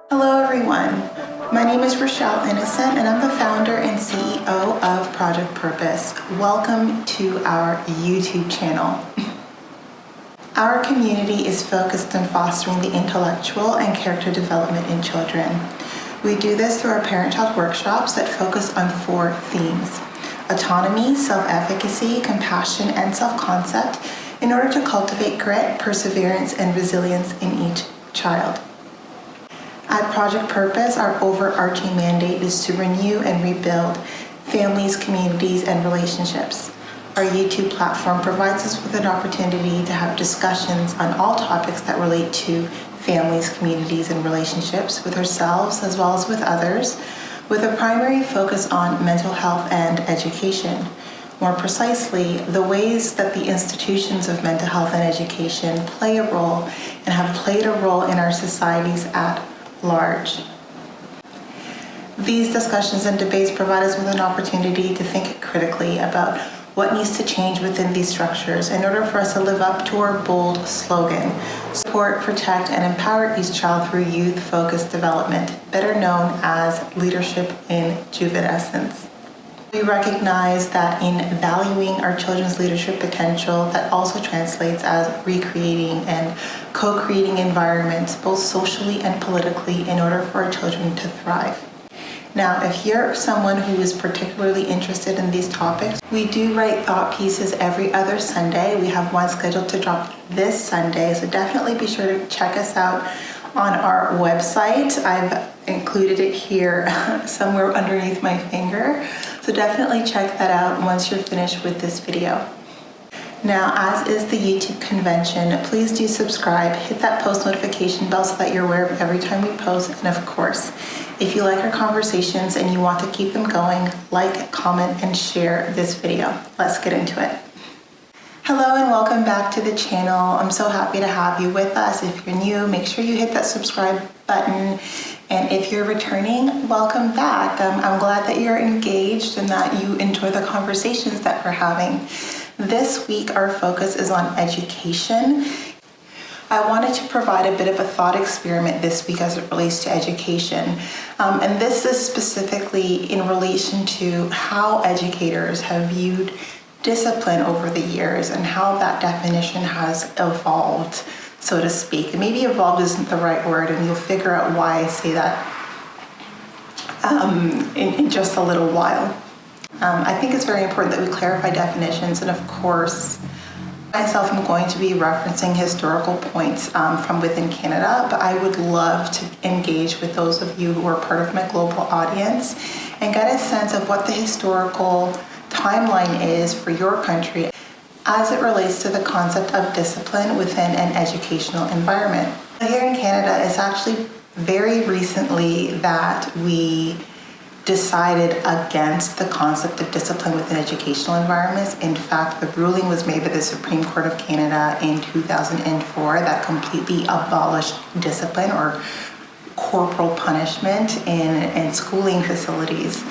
Hello everyone, my name is Rochelle Innocent and I'm the founder and CEO of Project Purpose. Welcome to our YouTube channel. Our community is focused on fostering the intellectual and character development in children. We do this through our parent-child workshops that focus on 4 themes: autonomy, self-efficacy, compassion, and self-concept in order to cultivate grit, perseverance, and resilience in each child. At Project Purpose, our overarching mandate is to renew and rebuild families, communities, and relationships. Our YouTube platform provides us with an opportunity to have discussions on all topics that relate to families, communities, and relationships with ourselves as well as with others, with a primary focus on mental health and education. More precisely, the ways that the institutions of mental health and education play a role and have played a role in our societies at large. These discussions and debates provide us with an opportunity to think critically about what needs to change within these structures in order for us to live up to our bold slogan: support, protect, and empower each child through youth-focused development, better known as leadership in juvenescence. We recognize that in valuing our children's leadership potential, that also translates as recreating and co-creating environments, both socially and politically, in order for our children to thrive. Now, if you're someone who is particularly interested in these topics, we do write thought pieces every other Sunday. We have one scheduled to drop this Sunday, so definitely be sure to check us out on our website. I've included it here somewhere underneath my finger. So definitely check that out once you're finished with this video. Now, as is the YouTube convention, please do subscribe, hit that post notification bell so that you're aware of every time we post. And of course, if you like our conversations and you want to keep them going, like, comment, and share this video. Let's get into it. Hello and welcome back to the channel. I'm so happy to have you with us. If you're new, make sure you hit that subscribe button. And if you're returning, welcome back. I'm glad that you're engaged and that you enjoy the conversations that we're having. This week, our focus is on education. I wanted to provide a bit of a thought experiment this week as it relates to education. And this is specifically in relation to how educators have viewed discipline over the years and how that definition has evolved, so to speak. And maybe evolved isn't the right word, and you'll figure out why I say that in just a little while. I think it's very important that we clarify definitions, and of course, myself, I'm going to be referencing historical points from within Canada, but I would love to engage with those of you who are part of my global audience and get a sense of what the historical timeline is for your country as it relates to the concept of discipline within an educational environment. Here in Canada, it's actually very recently that we decided against the concept of discipline within educational environments. In fact, the ruling was made by the Supreme Court of Canada in 2004 that completely abolished discipline or corporal punishment in schooling facilities.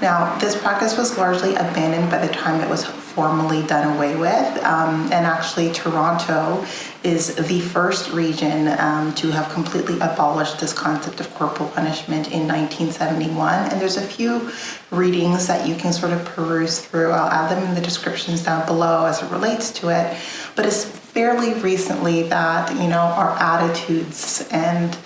Now, this practice was largely abandoned by the time it was formally done away with, and actually Toronto is the first region to have completely abolished this concept of corporal punishment in 1971. And there's a few readings that you can sort of peruse through. I'll add them in the descriptions down below as it relates to it. But it's fairly recently that, our attitudes and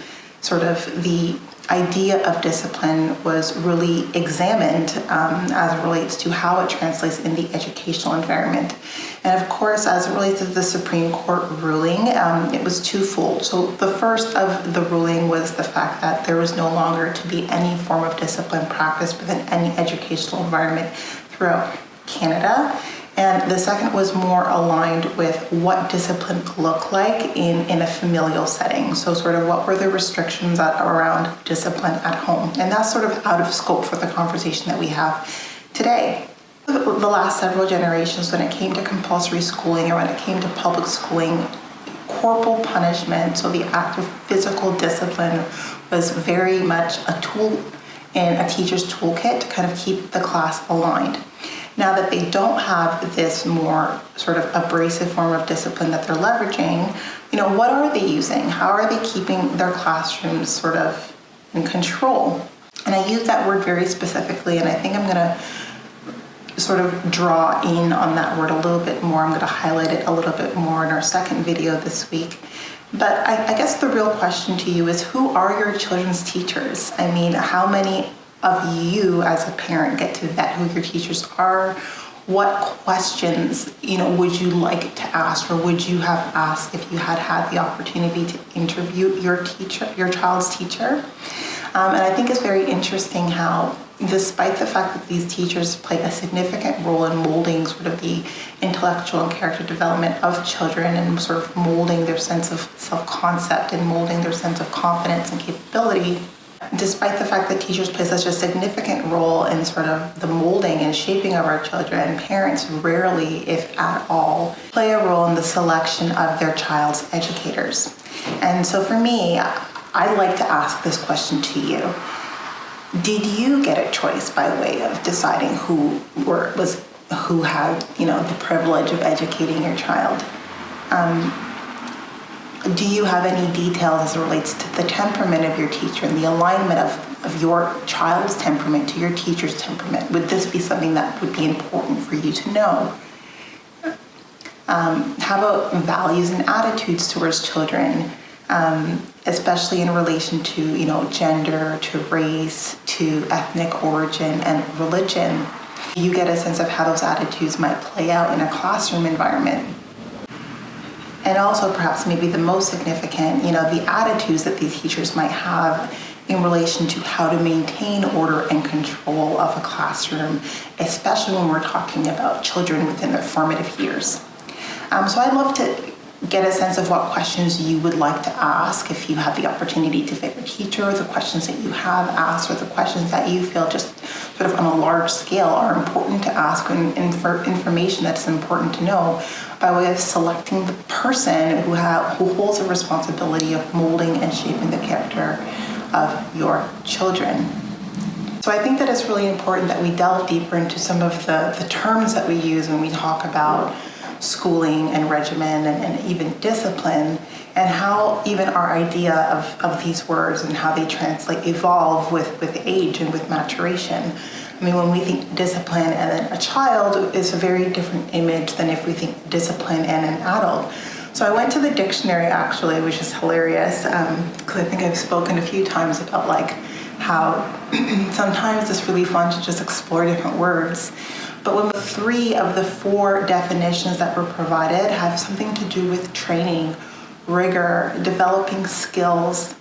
sort of the idea of discipline was really examined as it relates to how it translates in the educational environment. And of course, as it relates to the Supreme Court ruling, it was twofold. So the first of the ruling was the fact that there was no longer to be any form of discipline practiced within any educational environment throughout Canada. And the second was more aligned with what discipline could look like in a familial setting. So sort of what were the restrictions around discipline at home? And that's sort of out of scope for the conversation that we have today. The last several generations, when it came to compulsory schooling or when it came to public schooling, corporal punishment, so the act of physical discipline, was very much a tool in a teacher's toolkit to kind of keep the class aligned. Now that they don't have this more sort of abrasive form of discipline that they're leveraging, what are they using? How are they keeping their classrooms sort of in control? And I use that word very specifically, and I think I'm going to sort of draw in on that word a little bit more. I'm going to highlight it a little bit more in our second video this week. But I guess the real question to you is, who are your children's teachers? I mean, how many of you as a parent get to vet who your teachers are? What questions, would you like to ask, or would you have asked if you had the opportunity to interview your child's teacher? And I think it's very interesting how, despite the fact that these teachers play a significant role in molding sort of the intellectual and character development of children, and sort of molding their sense of self-concept and molding their sense of confidence and capability, despite the fact that teachers play such a significant role in sort of the molding and shaping of our children, parents rarely, if at all, play a role in the selection of their child's educators. And so for me, I'd like to ask this question to you. Did you get a choice by way of deciding who had, the privilege of educating your child? Do you have any details as it relates to the temperament of your teacher and the alignment of your child's temperament to your teacher's temperament? Would this be something that would be important for you to know? How about values and attitudes towards children, especially in relation to, gender, to race, to ethnic origin and religion? You get a sense of how those attitudes might play out in a classroom environment. And also perhaps maybe the most significant, the attitudes that these teachers might have in relation to how to maintain order and control of a classroom, especially when we're talking about children within their formative years. So I'd love to get a sense of what questions you would like to ask if you had the opportunity to vet your teacher, the questions that you have asked, or the questions that you feel just sort of on a large scale are important to ask, and for information that's important to know by way of selecting the person who holds the responsibility of molding and shaping the character of your children. So I think that it's really important that we delve deeper into some of the terms that we use when we talk about schooling and regimen and even discipline, and how even our idea of these words and how they translate evolve with age and with maturation. I mean, when we think discipline and then a child, is a very different image than if we think discipline and an adult. So I went to the dictionary actually, which is hilarious, because I think I've spoken a few times about how sometimes it's really fun to just explore different words. But when 3 of the 4 definitions that were provided have something to do with training, rigor, developing skills,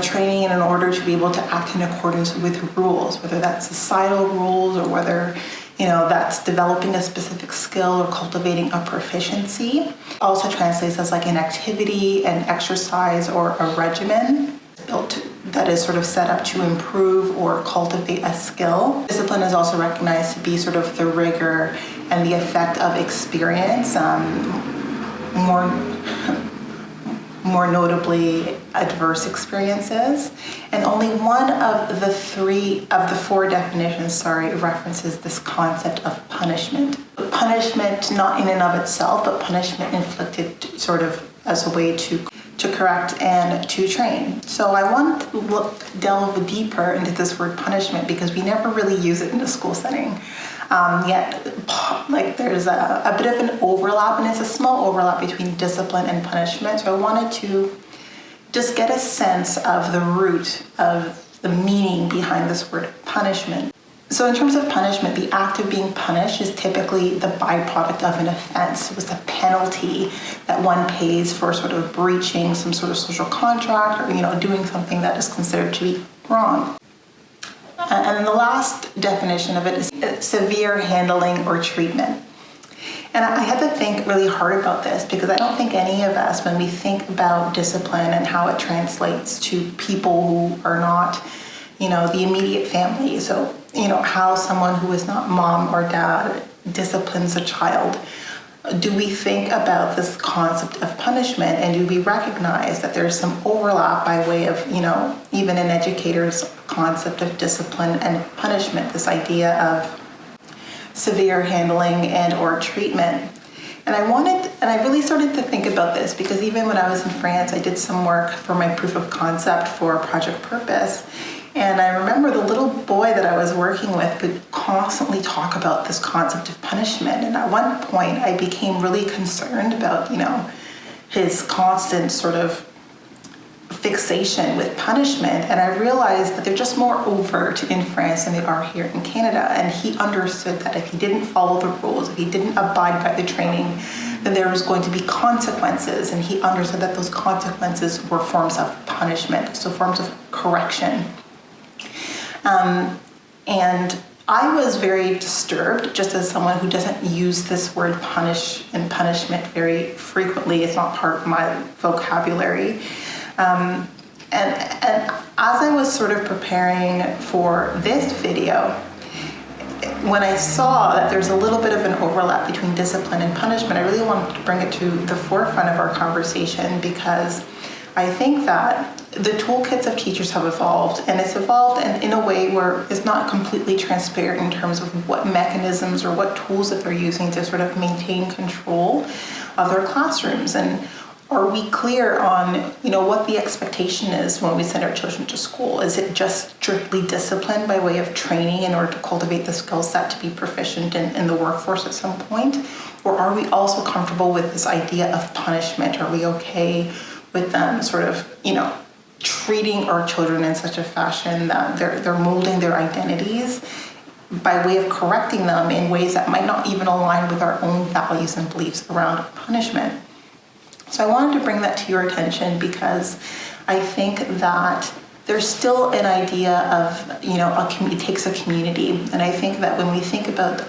training in order to be able to act in accordance with rules, whether that's societal rules or whether, that's developing a specific skill or cultivating a proficiency. Also translates as an activity, an exercise, or a regimen that is sort of set up to improve or cultivate a skill. Discipline is also recognized to be sort of the rigor and the effect of experience, more notably adverse experiences. And only one of the 4 definitions, references this concept of punishment. Punishment not in and of itself, but punishment inflicted sort of as a way to correct and to train. So I want to delve deeper into this word punishment because we never really use it in a school setting. Yet there's a bit of an overlap, and it's a small overlap between discipline and punishment. So I wanted to just get a sense of the root of the meaning behind this word punishment. So in terms of punishment, the act of being punished is typically the byproduct of an offense. It was a penalty that one pays for sort of breaching some sort of social contract or, doing something that is considered to be wrong. And the last definition of it is severe handling or treatment. And I had to think really hard about this because I don't think any of us, when we think about discipline and how it translates to people who are not, the immediate family. So, how someone who is not mom or dad disciplines a child. Do we think about this concept of punishment, and do we recognize that there's some overlap by way of, even an educator's concept of discipline and punishment, this idea of severe handling and or treatment. And I really started to think about this because even when I was in France, I did some work for my proof of concept for Project Purpose. And I remember the little boy that I was working with would constantly talk about this concept of punishment. And at one point, I became really concerned about, his constant sort of fixation with punishment. And I realized that they're just more overt in France than they are here in Canada. And he understood that if he didn't follow the rules, if he didn't abide by the training, then there was going to be consequences. And he understood that those consequences were forms of punishment, so forms of correction. And I was very disturbed, just as someone who doesn't use this word punish and punishment very frequently. It's not part of my vocabulary. And as I was sort of preparing for this video, when I saw that there's a little bit of an overlap between discipline and punishment, I really wanted to bring it to the forefront of our conversation because I think that the toolkits of teachers have evolved, and it's evolved in a way where it's not completely transparent in terms of what mechanisms or what tools that they're using to sort of maintain control of their classrooms. And are we clear on, what the expectation is when we send our children to school? Is it just strictly discipline by way of training in order to cultivate the skill set to be proficient in the workforce at some point? Or are we also comfortable with this idea of punishment? Are we okay with them sort of, treating our children in such a fashion that they're molding their identities by way of correcting them in ways that might not even align with our own values and beliefs around punishment? So I wanted to bring that to your attention because I think that there's still an idea of, it takes a community. And I think that when we think about,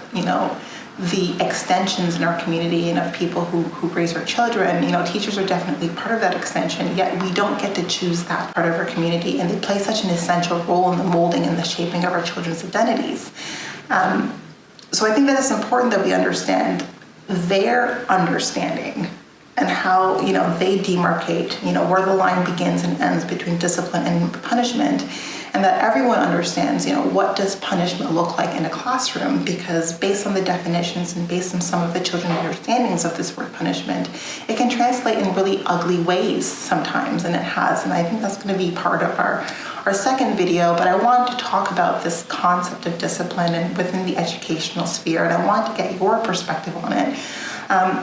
the extensions in our community and of people who raise our children, teachers are definitely part of that extension, yet we don't get to choose that part of our community. And they play such an essential role in the molding and the shaping of our children's identities. So I think that it's important that we understand their understanding and how, they demarcate, where the line begins and ends between discipline and punishment, and that everyone understands, what does punishment look like in a classroom? Because based on the definitions and based on some of the children's understandings of this word punishment, it can translate in really ugly ways sometimes, and it has. And I think that's going to be part of our second video, but I wanted to talk about this concept of discipline and within the educational sphere, and I want to get your perspective on it.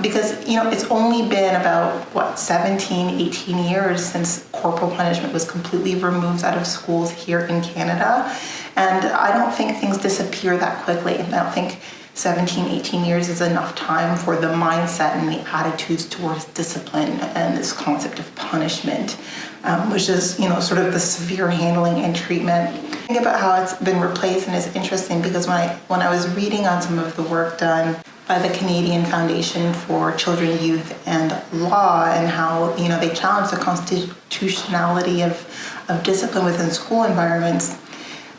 Because, it's only been about, 17, 18 years since corporal punishment was completely removed out of schools here in Canada. And I don't think things disappear that quickly. I don't think 17, 18 years is enough time for the mindset and the attitudes towards discipline and this concept of punishment, which is, sort of the severe handling and treatment. Think about how it's been replaced, and it's interesting because when I was reading on some of the work done by the Canadian Foundation for Children, Youth and Law, and how, they challenge the constitutionality of discipline within school environments,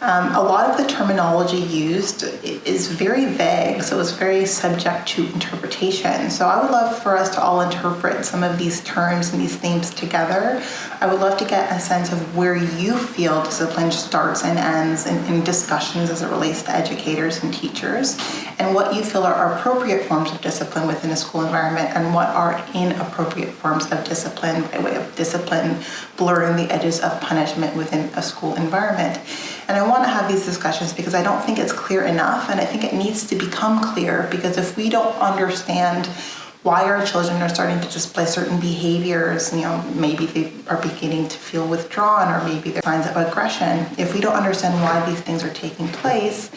a lot of the terminology used is very vague, so it's very subject to interpretation. So I would love for us to all interpret some of these terms and these themes together. I would love to get a sense of where you feel discipline starts and ends in discussions as it relates to educators and teachers, and what you feel are appropriate forms of discipline within a school environment and what are inappropriate forms of discipline by way of discipline blurring the edges of punishment within a school environment. And I want to have these discussions because I don't think it's clear enough, and I think it needs to become clear, because if we don't understand why our children are starting to display certain behaviors, maybe they are beginning to feel withdrawn, or maybe there are signs of aggression. If we don't understand why these things are taking place,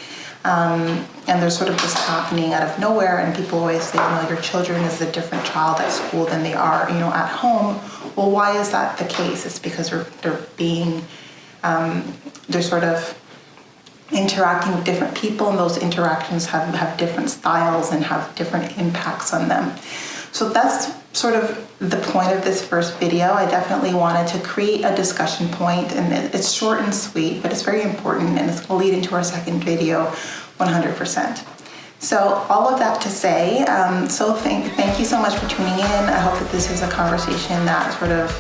and they're sort of just happening out of nowhere, and people always say, your children is a different child at school than they are, at home. Well, why is that the case? It's because they're being they're sort of interacting with different people, and those interactions have different styles and have different impacts on them. So that's sort of the point of this first video. I definitely wanted to create a discussion point, and it's short and sweet, but it's very important, and it's going to lead into our second video 100%. So all of that to say, thank you so much for tuning in. I hope that this is a conversation that sort of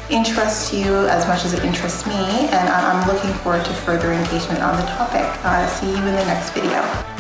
interests you as much as it interests me, and I'm looking forward to further engagement on the topic. See you in the next video.